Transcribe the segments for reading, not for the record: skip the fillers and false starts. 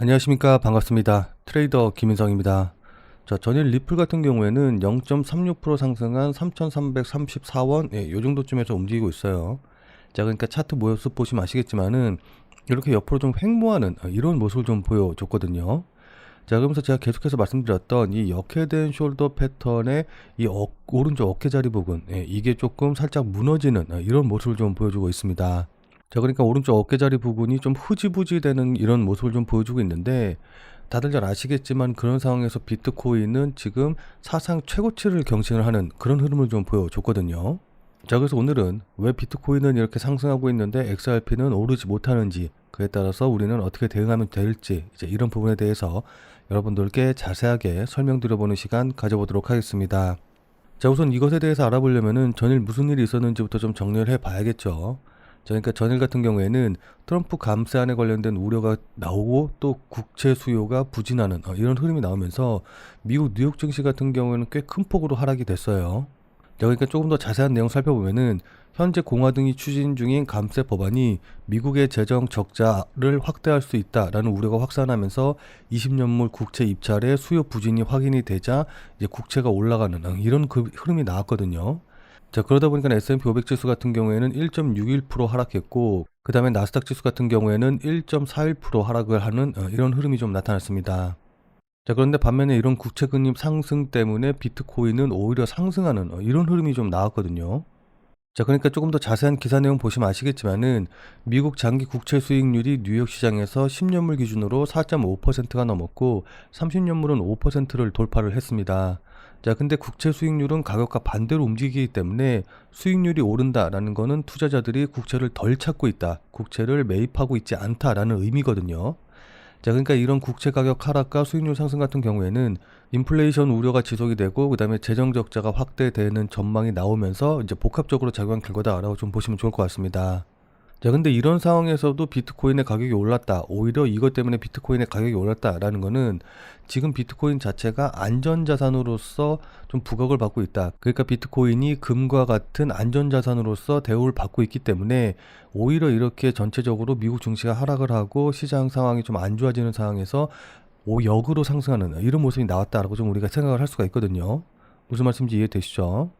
안녕하십니까. 반갑습니다. 트레이더 김인성입니다. 자, 전일 리플 같은 경우에는 0.36% 상승한 3,334원, 요 정도쯤에서 움직이고 있어요. 자, 그러니까 차트 모습 보시면 아시겠지만은 이렇게 옆으로 좀 횡보하는 이런 모습을 좀 보여줬거든요. 자, 그러면서 제가 계속해서 말씀드렸던 이 역회된 숄더 패턴의 이 오른쪽 어깨 자리 부분, 이게 조금 살짝 무너지는 이런 모습을 좀 보여주고 있습니다. 자, 그러니까 오른쪽 어깨자리 부분이 좀 흐지부지 되는 이런 모습을 좀 보여주고 있는데, 다들 잘 아시겠지만 그런 상황에서 비트코인은 지금 사상 최고치를 경신을 하는 그런 흐름을 좀 보여줬거든요. 자, 그래서 오늘은 왜 비트코인은 이렇게 상승하고 있는데 XRP는 오르지 못하는지, 그에 따라서 우리는 어떻게 대응하면 될지, 이제 이런 부분에 대해서 여러분들께 자세하게 설명드려보는 시간 가져보도록 하겠습니다. 자, 우선 이것에 대해서 알아보려면은 전일 무슨 일이 있었는지부터 좀 정리를 해 봐야겠죠. 자, 그러니까 전일 같은 경우에는 트럼프 감세안에 관련된 우려가 나오고 또 국채 수요가 부진하는 이런 흐름이 나오면서 미국 뉴욕 증시 같은 경우에는 꽤 큰 폭으로 하락이 됐어요. 자, 그러니까 조금 더 자세한 내용 살펴보면은 현재 공화 등이 추진 중인 감세 법안이 미국의 재정 적자를 확대할 수 있다라는 우려가 확산하면서 20년물 국채 입찰의 수요 부진이 확인이 되자 이제 국채가 올라가는 이런 그 흐름이 나왔거든요. 자, 그러다 보니까 S&P 500 지수 같은 경우에는 1.61% 하락했고, 그 다음에 나스닥 지수 같은 경우에는 1.41% 하락을 하는 이런 흐름이 좀 나타났습니다. 자, 그런데 반면에 이런 국채 금리 상승 때문에 비트코인은 오히려 상승하는 이런 흐름이 좀 나왔거든요. 자, 그러니까 조금 더 자세한 기사 내용 보시면 아시겠지만은 미국 장기 국채 수익률이 뉴욕 시장에서 10년물 기준으로 4.5%가 넘었고 30년물은 5%를 돌파를 했습니다. 자, 근데 국채 수익률은 가격과 반대로 움직이기 때문에 수익률이 오른다라는 거는 투자자들이 국채를 덜 찾고 있다, 국채를 매입하고 있지 않다라는 의미거든요. 자, 그러니까 이런 국채 가격 하락과 수익률 상승 같은 경우에는 인플레이션 우려가 지속이 되고 그다음에 재정 적자가 확대되는 전망이 나오면서 이제 복합적으로 작용한 결과다라고 좀 보시면 좋을 것 같습니다. 자, 근데 이런 상황에서도 비트코인의 가격이 올랐다, 오히려 이것 때문에 비트코인의 가격이 올랐다라는 거는 지금 비트코인 자체가 안전자산으로서 좀 부각을 받고 있다. 그러니까 비트코인이 금과 같은 안전자산으로서 대우를 받고 있기 때문에 오히려 이렇게 전체적으로 미국 증시가 하락을 하고 시장 상황이 좀 안 좋아지는 상황에서 역으로 상승하는 이런 모습이 나왔다라고 좀 우리가 생각을 할 수가 있거든요. 무슨 말씀인지 이해되시죠?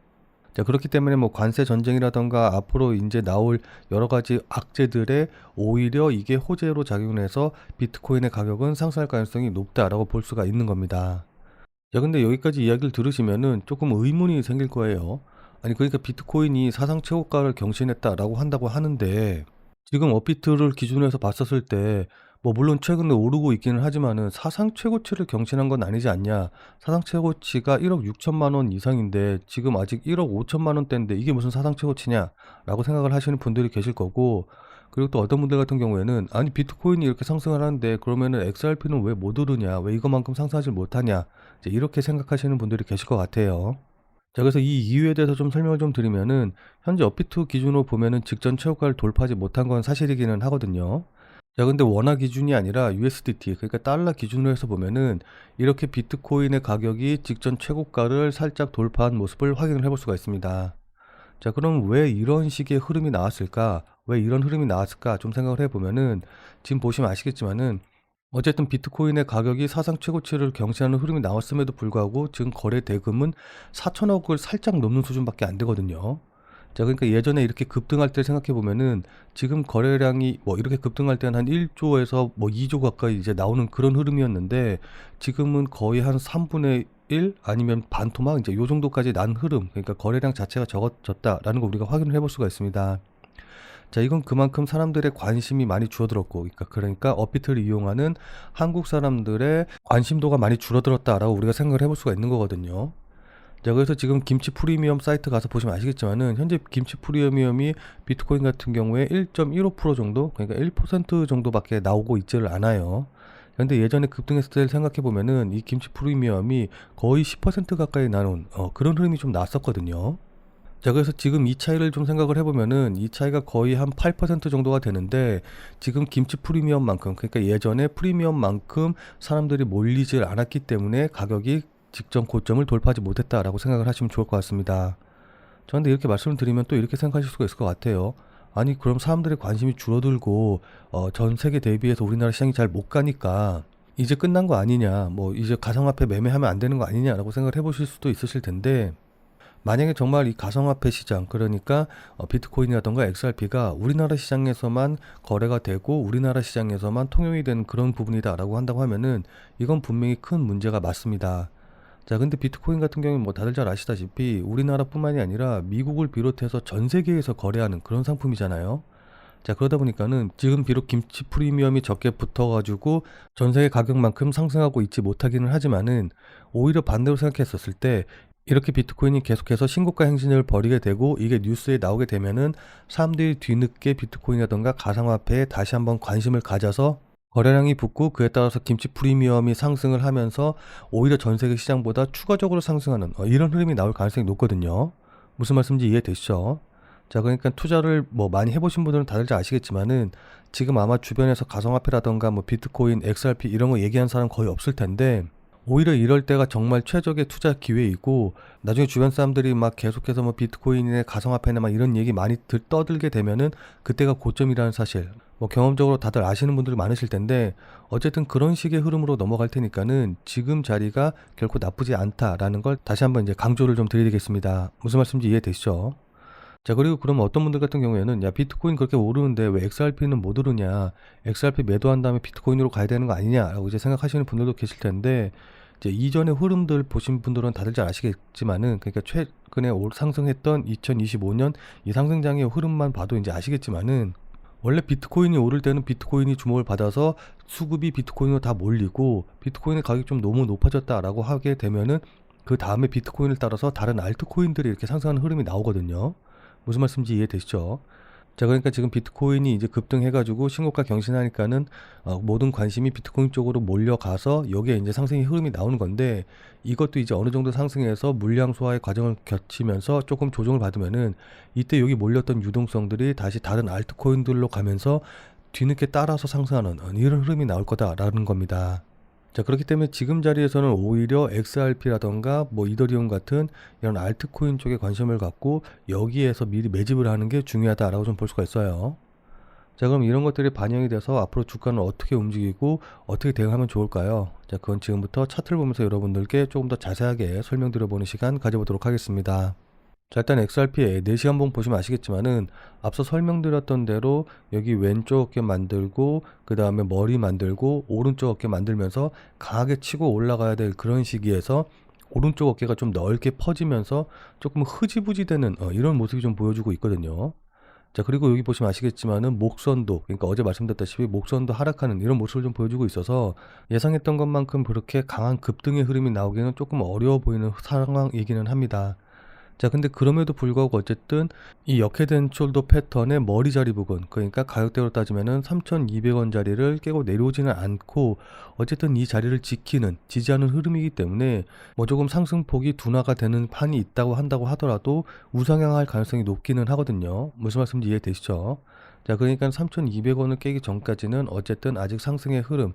자, 그렇기 때문에 뭐 관세 전쟁이라던가 앞으로 이제 나올 여러 가지 악재들에 오히려 이게 호재로 작용해서 비트코인의 가격은 상승할 가능성이 높다라고 볼 수가 있는 겁니다. 자, 근데 여기까지 이야기를 들으시면은 조금 의문이 생길 거예요. 아니, 그러니까 비트코인이 사상 최고가를 경신했다라고 한다고 하는데 지금 업비트를 기준으로 해서 봤었을 때 뭐 물론 최근에 오르고 있기는 하지만은 사상 최고치를 경신한 건 아니지 않냐. 사상 최고치가 1억 6천만 원 이상인데 지금 아직 1억 5천만 원대인데 이게 무슨 사상 최고치냐라고 생각을 하시는 분들이 계실 거고, 그리고 또 어떤 분들 같은 경우에는 아니 비트코인이 이렇게 상승을 하는데 그러면은 XRP는 왜 못 오르냐, 왜 이거만큼 상승하지 못하냐, 이제 이렇게 생각하시는 분들이 계실 것 같아요. 자, 그래서 이 이유에 대해서 좀 설명을 좀 드리면은 현재 업비트 기준으로 보면은 직전 최고가를 돌파하지 못한 건 사실이기는 하거든요. 자, 근데 원화 기준이 아니라 USDT, 그러니까 달러 기준으로 해서 보면은 이렇게 비트코인의 가격이 직전 최고가를 살짝 돌파한 모습을 확인을 해볼 수가 있습니다. 자, 그럼 왜 이런 식의 흐름이 나왔을까? 왜 이런 흐름이 나왔을까? 좀 생각을 해보면은 지금 보시면 아시겠지만은 어쨌든 비트코인의 가격이 사상 최고치를 경신하는 흐름이 나왔음에도 불구하고 지금 거래 대금은 4천억을 살짝 넘는 수준밖에 안 되거든요. 자, 그러니까 예전에 이렇게 급등할 때 생각해 보면은 지금 거래량이 뭐 이렇게 급등할 때는 한 1조에서 뭐 2조 가까이 이제 나오는 그런 흐름이었는데 지금은 거의 한 3분의 1 아니면 반토막 이제 요 정도까지 난 흐름, 그러니까 거래량 자체가 적어졌다라는 거 우리가 확인을 해볼 수가 있습니다. 자, 이건 그만큼 사람들의 관심이 많이 줄어들었고, 그러니까 업비트를 이용하는 한국 사람들의 관심도가 많이 줄어들었다라고 우리가 생각을 해볼 수가 있는 거거든요. 자, 그래서 지금 김치 프리미엄 사이트 가서 보시면 아시겠지만은 현재 김치 프리미엄이 비트코인 같은 경우에 1.15% 정도, 그러니까 1% 정도밖에 나오고 있지를 않아요. 근데 예전에 급등했을 때를 생각해 보면은 이 김치 프리미엄이 거의 10% 가까이 나눈 그런 흐름이 좀 났었거든요. 자, 그래서 지금 이 차이를 좀 생각을 해보면은 이 차이가 거의 한 8% 정도가 되는데 지금 김치 프리미엄만큼, 그러니까 예전에 프리미엄만큼 사람들이 몰리질 않았기 때문에 가격이 직전 고점을 돌파하지 못했다라고 생각을 하시면 좋을 것 같습니다. 저런데 이렇게 말씀을 드리면 또 이렇게 생각하실 수가 있을 것 같아요. 아니, 그럼 사람들의 관심이 줄어들고 전 세계 대비해서 우리나라 시장이 잘 못 가니까 이제 끝난 거 아니냐, 뭐 이제 가상화폐 매매하면 안 되는 거 아니냐라고 생각을 해보실 수도 있으실 텐데, 만약에 정말 이 가상화폐 시장, 그러니까 비트코인이라던가 XRP가 우리나라 시장에서만 거래가 되고 우리나라 시장에서만 통용이 되는 그런 부분이다라고 한다고 하면은 이건 분명히 큰 문제가 맞습니다. 자, 근데 비트코인 같은 경우는 뭐 다들 잘 아시다시피 우리나라뿐만이 아니라 미국을 비롯해서 전 세계에서 거래하는 그런 상품이잖아요. 자, 그러다 보니까는 지금 비록 김치 프리미엄이 적게 붙어가지고 전 세계 가격만큼 상승하고 있지 못하기는 하지만은, 오히려 반대로 생각했었을 때 이렇게 비트코인이 계속해서 신고가 행진을 벌이게 되고 이게 뉴스에 나오게 되면은 사람들이 뒤늦게 비트코인이라던가 가상화폐에 다시 한번 관심을 가져서 거래량이 붙고, 그에 따라서 김치 프리미엄이 상승을 하면서 오히려 전 세계 시장보다 추가적으로 상승하는 이런 흐름이 나올 가능성이 높거든요. 무슨 말씀인지 이해되시죠? 자, 그러니까 투자를 뭐 많이 해보신 분들은 다들 잘 아시겠지만은, 지금 아마 주변에서 가상화폐라던가 뭐 비트코인, XRP 이런 거 얘기하는 사람 거의 없을 텐데, 오히려 이럴 때가 정말 최적의 투자 기회이고, 나중에 주변 사람들이 막 계속해서 뭐 비트코인이나 가상화폐나 막 이런 얘기 많이 떠들게 되면은 그때가 고점이라는 사실, 뭐 경험적으로 다들 아시는 분들이 많으실 텐데, 어쨌든 그런 식의 흐름으로 넘어갈 테니까는 지금 자리가 결코 나쁘지 않다라는 걸 다시 한번 이제 강조를 좀 드리겠습니다. 무슨 말씀인지 이해되시죠? 자, 그리고 그러면 어떤 분들 같은 경우에는 야, 비트코인 그렇게 오르는데 왜 XRP는 못 오르냐, XRP 매도한 다음에 비트코인으로 가야 되는 거 아니냐라고 이제 생각하시는 분들도 계실 텐데, 이제 이전의 흐름들 보신 분들은 다들 잘 아시겠지만은, 그러니까 최근에 상승했던 2025년 이 상승장의 흐름만 봐도 이제 아시겠지만은, 원래 비트코인이 오를 때는 비트코인이 주목을 받아서 수급이 비트코인으로 다 몰리고, 비트코인의 가격이 좀 너무 높아졌다라고 하게 되면은 그 다음에 비트코인을 따라서 다른 알트코인들이 이렇게 상승하는 흐름이 나오거든요. 무슨 말씀인지 이해되시죠? 자, 그러니까 지금 비트코인이 이제 급등해가지고 신고가 경신하니까는 모든 관심이 비트코인 쪽으로 몰려가서 여기에 이제 상승의 흐름이 나오는 건데, 이것도 이제 어느 정도 상승해서 물량 소화의 과정을 거치면서 조금 조정을 받으면은 이때 여기 몰렸던 유동성들이 다시 다른 알트코인들로 가면서 뒤늦게 따라서 상승하는 이런 흐름이 나올 거다라는 겁니다. 자, 그렇기 때문에 지금 자리에서는 오히려 XRP라던가 뭐 이더리움 같은 이런 알트코인 쪽에 관심을 갖고 여기에서 미리 매집을 하는 게 중요하다라고 좀 볼 수가 있어요. 자, 그럼 이런 것들이 반영이 돼서 앞으로 주가는 어떻게 움직이고 어떻게 대응하면 좋을까요? 자, 그건 지금부터 차트를 보면서 여러분들께 조금 더 자세하게 설명드려보는 시간 가져보도록 하겠습니다. 자, 일단 XRP의 4시 간봉 보시면 아시겠지만은, 앞서 설명드렸던 대로 여기 왼쪽 어깨 만들고 그 다음에 머리 만들고 오른쪽 어깨 만들면서 강하게 치고 올라가야 될 그런 시기에서 오른쪽 어깨가 좀 넓게 퍼지면서 조금 흐지부지 되는 이런 모습이 좀 보여주고 있거든요. 자, 그리고 여기 보시면 아시겠지만은 목선도, 그러니까 어제 말씀드렸다시피 목선도 하락하는 이런 모습을 좀 보여주고 있어서, 예상했던 것만큼 그렇게 강한 급등의 흐름이 나오기는 조금 어려워 보이는 상황이기는 합니다. 자, 근데 그럼에도 불구하고 어쨌든 이 역회된 숄더 패턴의 머리 자리 부분, 그러니까 가격대로 따지면은 3,200원짜리를 깨고 내려오지는 않고 어쨌든 이 자리를 지지하는 흐름이기 때문에, 뭐 조금 상승폭이 둔화가 되는 판이 있다고 한다고 하더라도 우상향할 가능성이 높기는 하거든요. 무슨 말씀인지 이해되시죠? 자, 그러니까 3,200원을 깨기 전까지는 어쨌든 아직 상승의 흐름,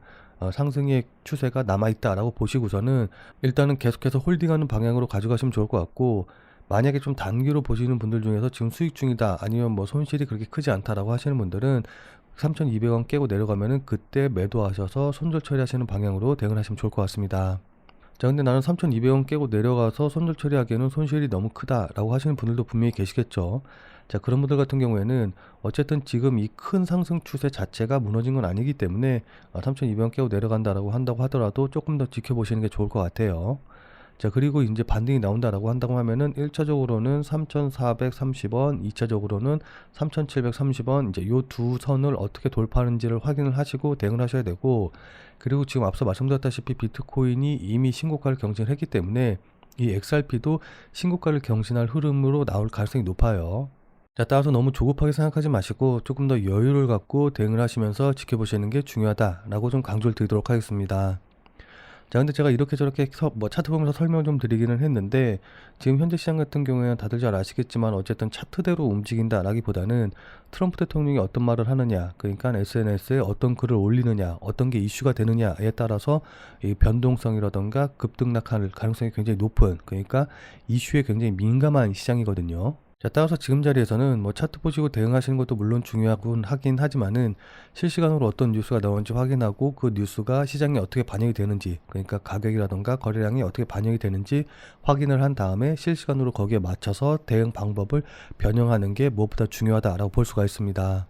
상승의 추세가 남아있다라고 보시고서는 일단은 계속해서 홀딩하는 방향으로 가져가시면 좋을 것 같고, 만약에 좀 단기로 보시는 분들 중에서 지금 수익 중이다, 아니면 뭐 손실이 그렇게 크지 않다라고 하시는 분들은 3,200원 깨고 내려가면은 그때 매도하셔서 손절 처리하시는 방향으로 대응을 하시면 좋을 것 같습니다. 자, 근데 나는 3,200원 깨고 내려가서 손절 처리하기에는 손실이 너무 크다라고 하시는 분들도 분명히 계시겠죠. 자, 그런 분들 같은 경우에는 어쨌든 지금 이 큰 상승 추세 자체가 무너진 건 아니기 때문에 3,200원 깨고 내려간다라고 한다고 하더라도 조금 더 지켜보시는 게 좋을 것 같아요. 자, 그리고 이제 반등이 나온다라고 한다고 하면은 1차적으로는 3,430원, 2차적으로는 3,730원, 이제 요 두 선을 어떻게 돌파하는지를 확인을 하시고 대응을 하셔야 되고, 그리고 지금 앞서 말씀드렸다시피 비트코인이 이미 신고가를 경신을 했기 때문에 이 XRP도 신고가를 경신할 흐름으로 나올 가능성이 높아요. 자, 따라서 너무 조급하게 생각하지 마시고 조금 더 여유를 갖고 대응을 하시면서 지켜보시는 게 중요하다라고 좀 강조를 드리도록 하겠습니다. 자, 근데 제가 이렇게 저렇게 뭐 차트 보면서 설명을 좀 드리기는 했는데, 지금 현재 시장 같은 경우에는 다들 잘 아시겠지만 어쨌든 차트대로 움직인다라기보다는 트럼프 대통령이 어떤 말을 하느냐, 그러니까 SNS에 어떤 글을 올리느냐, 어떤 게 이슈가 되느냐에 따라서 이 변동성이라던가 급등락할 가능성이 굉장히 높은, 그러니까 이슈에 굉장히 민감한 시장이거든요. 자, 따라서 지금 자리에서는 뭐 차트 보시고 대응하시는 것도 물론 중요하긴 하긴 하지만은 실시간으로 어떤 뉴스가 나오는지 확인하고 그 뉴스가 시장에 어떻게 반영이 되는지, 그러니까 가격이라던가 거래량이 어떻게 반영이 되는지 확인을 한 다음에 실시간으로 거기에 맞춰서 대응 방법을 변형하는 게 무엇보다 중요하다라고 볼 수가 있습니다.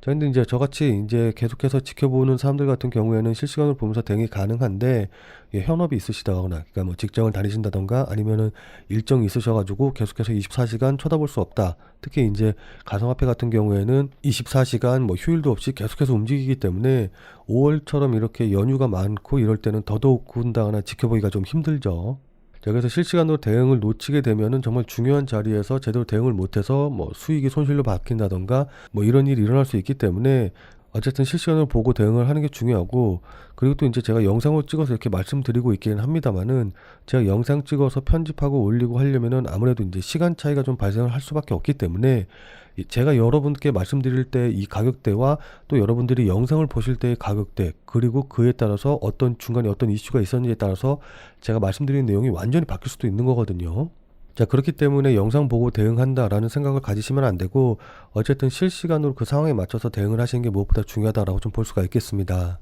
자, 근데 이제 저같이 이제 계속해서 지켜보는 사람들 같은 경우에는 실시간으로 보면서 대응이 가능한데, 예, 현업이 있으시다거나, 그러니까 뭐 직장을 다니신다던가 아니면은 일정이 있으셔가지고 계속해서 24시간 쳐다볼 수 없다. 특히 이제 가상화폐 같은 경우에는 24시간 뭐 휴일도 없이 계속해서 움직이기 때문에 5월처럼 이렇게 연휴가 많고 이럴 때는 더더욱 군다거나 지켜보기가 좀 힘들죠. 자, 그래서 실시간으로 대응을 놓치게 되면은 정말 중요한 자리에서 제대로 대응을 못해서 뭐 수익이 손실로 바뀐다던가 뭐 이런 일이 일어날 수 있기 때문에 어쨌든 실시간으로 보고 대응을 하는 게 중요하고, 그리고 또 이제 제가 영상을 찍어서 이렇게 말씀드리고 있기는 합니다만은 제가 영상 찍어서 편집하고 올리고 하려면은 아무래도 이제 시간 차이가 좀 발생을 할 수밖에 없기 때문에 제가 여러분께 말씀드릴 때 이 가격대와 또 여러분들이 영상을 보실 때의 가격대, 그리고 그에 따라서 어떤 중간에 어떤 이슈가 있었는지에 따라서 제가 말씀드리는 내용이 완전히 바뀔 수도 있는 거거든요. 자, 그렇기 때문에 영상 보고 대응한다라는 생각을 가지시면 안 되고, 어쨌든 실시간으로 그 상황에 맞춰서 대응을 하시는 게 무엇보다 중요하다라고 좀 볼 수가 있겠습니다.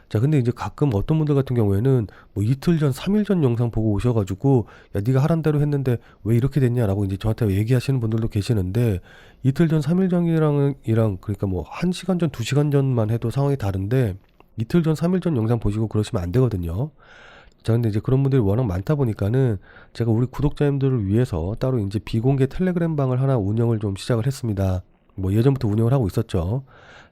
자, 근데 이제 가끔 어떤 분들 같은 경우에는 뭐 이틀 전, 3일 전 영상 보고 오셔가지고, 야, 네가 하란 대로 했는데 왜 이렇게 됐냐라고 이제 저한테 얘기하시는 분들도 계시는데, 이틀 전, 3일 전이랑 그러니까 뭐 1시간 전, 2시간 전만 해도 상황이 다른데, 이틀 전, 3일 전 영상 보시고 그러시면 안 되거든요. 자, 근데 이제 그런 분들이 워낙 많다 보니까는 제가 우리 구독자님들을 위해서 따로 이제 비공개 텔레그램 방을 하나 운영을 좀 시작을 했습니다. 뭐 예전부터 운영을 하고 있었죠.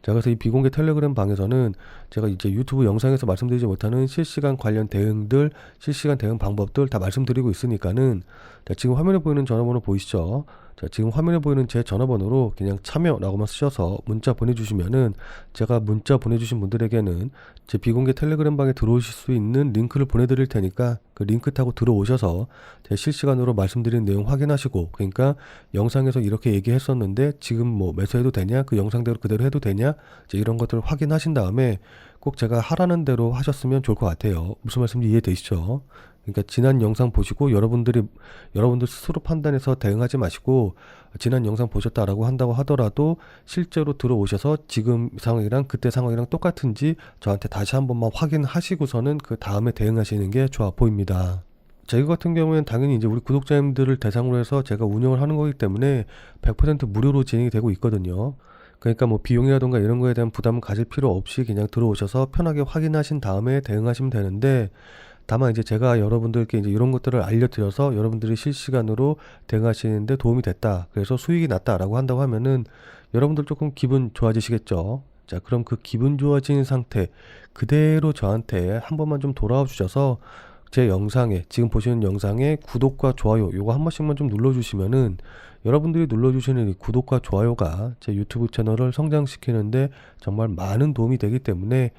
자, 그래서 이 비공개 텔레그램 방에서는 제가 이제 유튜브 영상에서 말씀드리지 못하는 실시간 관련 대응들, 실시간 대응 방법들 다 말씀드리고 있으니까는, 자, 지금 화면에 보이는 전화번호 보이시죠? 자, 지금 화면에 보이는 제 전화번호로 그냥 참여라고만 쓰셔서 문자 보내주시면은, 제가 문자 보내주신 분들에게는 제 비공개 텔레그램 방에 들어오실 수 있는 링크를 보내드릴 테니까 그 링크 타고 들어오셔서 제 실시간으로 말씀드린 내용 확인하시고, 그러니까 영상에서 이렇게 얘기했었는데 지금 뭐 매수해도 되냐, 그 영상대로 그대로 해도 되냐, 이제 이런 것들을 확인하신 다음에 꼭 제가 하라는 대로 하셨으면 좋을 것 같아요. 무슨 말씀인지 이해되시죠? 그러니까 지난 영상 보시고 여러분들 스스로 판단해서 대응하지 마시고, 지난 영상 보셨다라고 한다고 하더라도 실제로 들어오셔서 지금 상황이랑 그때 상황이랑 똑같은지 저한테 다시 한 번만 확인하시고서는 그 다음에 대응하시는 게 좋아 보입니다. 저희 같은 경우에는 당연히 이제 우리 구독자님들을 대상으로 해서 제가 운영을 하는 거기 때문에 100% 무료로 진행이 되고 있거든요. 그러니까 뭐 비용이라던가 이런 거에 대한 부담을 가질 필요 없이 그냥 들어오셔서 편하게 확인하신 다음에 대응하시면 되는데, 다만 이제 제가 여러분들께 이제 이런 것들을 알려드려서 여러분들이 실시간으로 대응하시는데 도움이 됐다, 그래서 수익이 났다라고 한다고 하면은 여러분들 조금 기분 좋아지시겠죠. 자, 그럼 그 기분 좋아진 상태 그대로 저한테 한 번만 좀 돌아와 주셔서 제 영상에, 지금 보시는 영상에 구독과 좋아요 요거 한 번씩만 좀 눌러주시면은, 여러분들이 눌러주시는 이 구독과 좋아요가 제 유튜브 채널을 성장시키는데 정말 많은 도움이 되기 때문에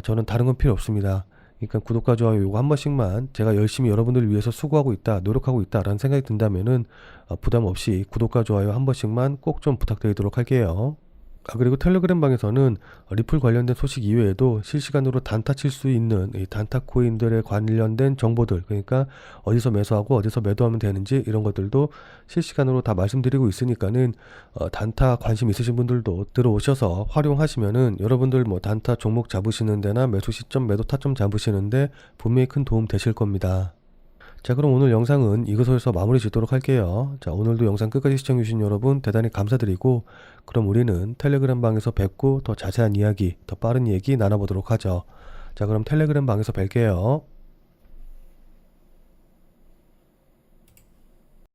저는 다른 건 필요 없습니다. 그러니까 구독과 좋아요 요거 한 번씩만, 제가 열심히 여러분들을 위해서 수고하고 있다, 노력하고 있다라는 생각이 든다면은 부담 없이 구독과 좋아요 한 번씩만 꼭 좀 부탁드리도록 할게요. 그리고 텔레그램 방에서는 리플 관련된 소식 이외에도 실시간으로 단타 칠 수 있는 이 단타 코인들에 관련된 정보들, 그러니까 어디서 매수하고 어디서 매도하면 되는지 이런 것들도 실시간으로 다 말씀드리고 있으니까는 단타 관심 있으신 분들도 들어오셔서 활용하시면은 여러분들 뭐 단타 종목 잡으시는 데나 매수 시점, 매도 타점 잡으시는데 분명히 큰 도움 되실 겁니다. 자, 그럼 오늘 영상은 이것에서 마무리 짓도록 할게요. 자, 오늘도 영상 끝까지 시청해주신 여러분 대단히 감사드리고, 그럼 우리는 텔레그램 방에서 뵙고 더 자세한 이야기, 더 빠른 얘기 나눠보도록 하죠. 자, 그럼 텔레그램 방에서 뵐게요.